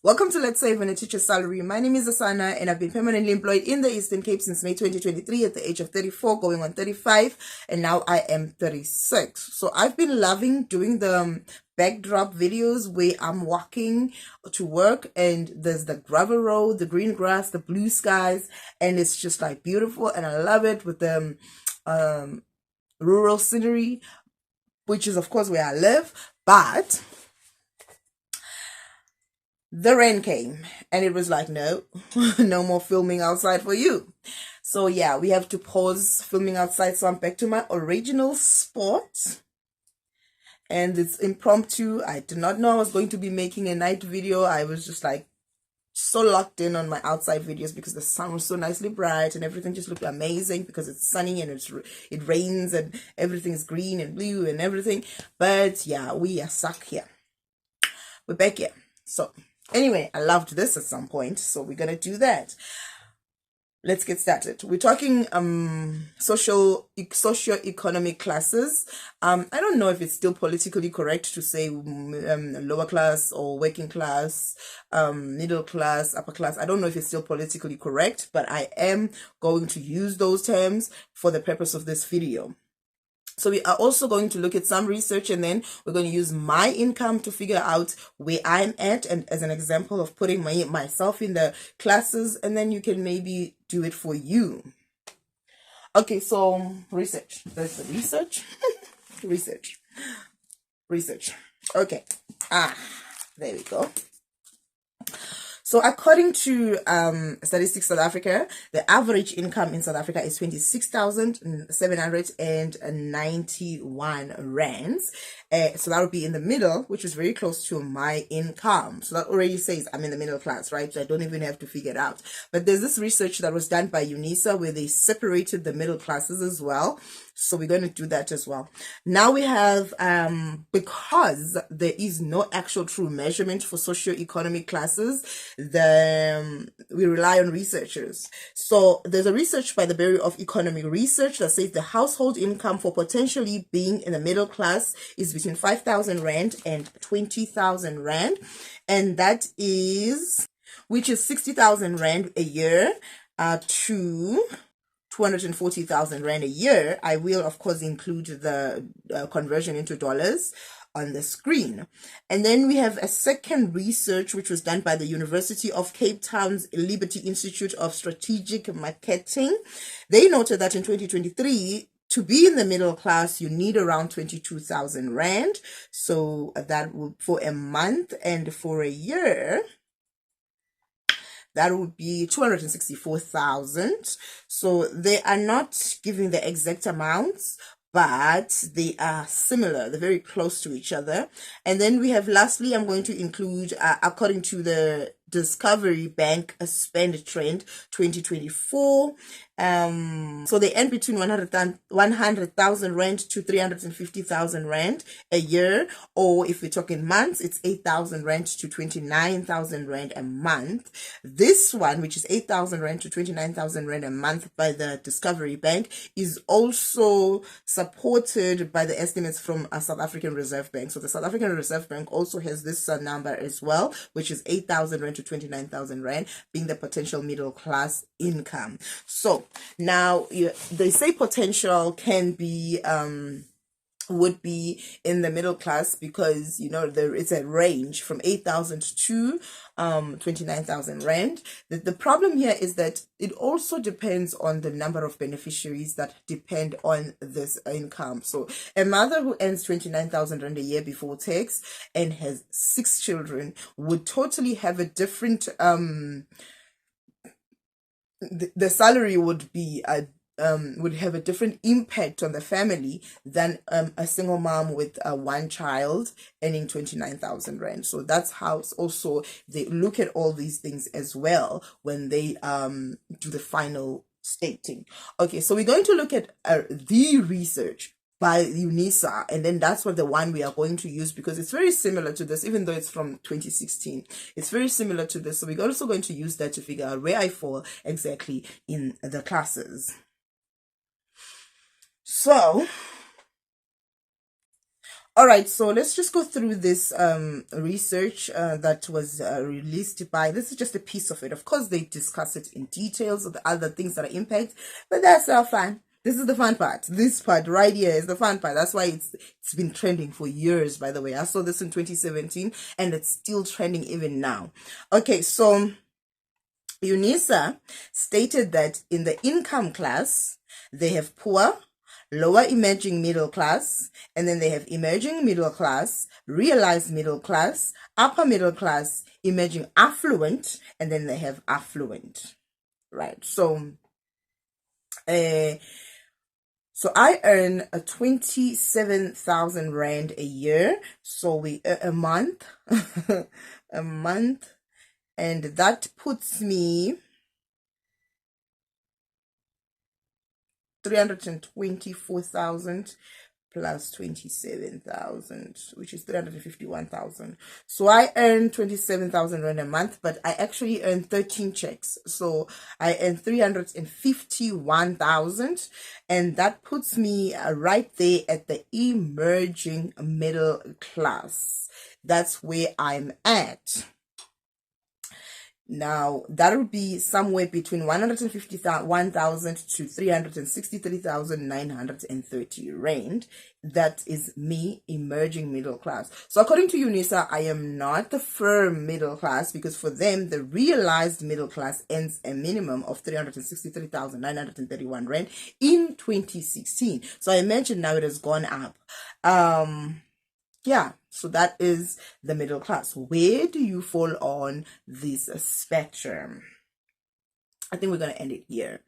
Welcome to Let's Save on a Teacher's Salary. My name is Asana and I've been permanently employed in the Eastern Cape since May 2023 at the age of 34, going on 35, and now I am 36. So I've been loving doing the backdrop videos where I'm walking to work and there's the gravel road, the green grass, the blue skies, and it's just like beautiful and I love it with the rural scenery, which is of course where I live, but the rain came and it was like, no, no more filming outside for you. So yeah, we have to pause filming outside. So I'm back to my original spot and it's impromptu. I did not know I was going to be making a night video. I was just like so locked in on my outside videos because the sun was so nicely bright and everything just looked amazing because it's sunny and it rains and everything's green and blue and everything. But yeah, we are stuck here. We're back here. So anyway, I loved this at some point, so we're gonna do that. Let's get started. We're talking socio-economic classes. I don't know if it's still politically correct to say lower class or working class, middle class, upper class. I don't know if it's still politically correct, but I am going to use those terms for the purpose of this video. So we are also going to look at some research and then we're going to use my income to figure out where I'm at and as an example of putting myself in the classes, and then you can maybe do it for you. Okay, so research. There's the research. research. Okay. There we go. So according to Statistics South Africa, the average income in South Africa is 26,791 rands. So that would be in the middle, which is very close to my income. So that already says I'm in the middle class, right? So I don't even have to figure it out. But there's this research that was done by UNISA where they separated the middle classes as well. So we're going to do that as well. Now we have, because there is no actual true measurement for socio-economic classes, we rely on researchers. So there's a research by the Bureau of Economic Research that says the household income for potentially being in the middle class is between 5,000 Rand and 20,000 Rand. And that is, which is 60,000 Rand a year to 240,000 Rand a year. I will, of course, include the conversion into dollars on the screen. And then we have a second research which was done by the University of Cape Town's Liberty Institute of Strategic Marketing. They noted that in 2023, to be in the middle class, you need around 22,000 Rand. So that would for a month, and for a year, that would be 264,000. So they are not giving the exact amounts, but they are similar. They're very close to each other. And then we have, lastly, I'm going to include, according to the Discovery Bank Spend Trend 2024. So they earn between 100,000 Rand to 350,000 Rand a year, or if we're talking months, it's 8,000 Rand to 29,000 Rand a month. This one, which is 8,000 Rand to 29,000 Rand a month by the Discovery Bank, is also supported by the estimates from a South African Reserve Bank. So the South African Reserve Bank also has this number as well, which is 8,000 Rand to 29,000 Rand, being the potential middle class income. So now they say potential can be would be in the middle class because there is a range from 8,000 to 29,000 Rand. The problem here is that it also depends on the number of beneficiaries that depend on this income. So a mother who earns 29,000 Rand a year before tax and has 6 children would totally have a different the salary would be would have a different impact on the family than a single mom with one child earning 29,000 Rand. So that's how also they look at all these things as well when they do the final stating. Okay, so we're going to look at the research by UNISA, and then that's what the one we are going to use because it's very similar to this, even though it's from 2016. It's very similar to this, so we're also going to use that to figure out where I fall exactly in the classes. So All right, so let's just go through this research that was released by, this is just a piece of it. Of course, they discuss it in details of the other things that are impact, but that's not fun. This is the fun part. This part right here is the fun part. That's why it's been trending for years, by the way. I saw this in 2017 and it's still trending even now. Okay, so UNISA stated that in the income class, they have poor, lower emerging middle class, and then they have emerging middle class, realized middle class, upper middle class, emerging affluent, and then they have affluent, right? So I earn a 27,000 rand a year, so a month, a month, and that puts me 324,000 plus 27,000, which is 351,000. So I earn 27,000 rand a month, but I actually earn 13 checks. So I earn 351,000, and that puts me right there at the emerging middle class. That's where I'm at. Now, that would be somewhere between 151,000 to 363,930 rand. That is me emerging middle class. So according to UNISA, I am not the firm middle class, because for them, the realized middle class earns a minimum of 363,931 rand in 2016. So I imagine now it has gone up. Yeah, so that is the middle class. Where do you fall on this spectrum? I think we're going to end it here.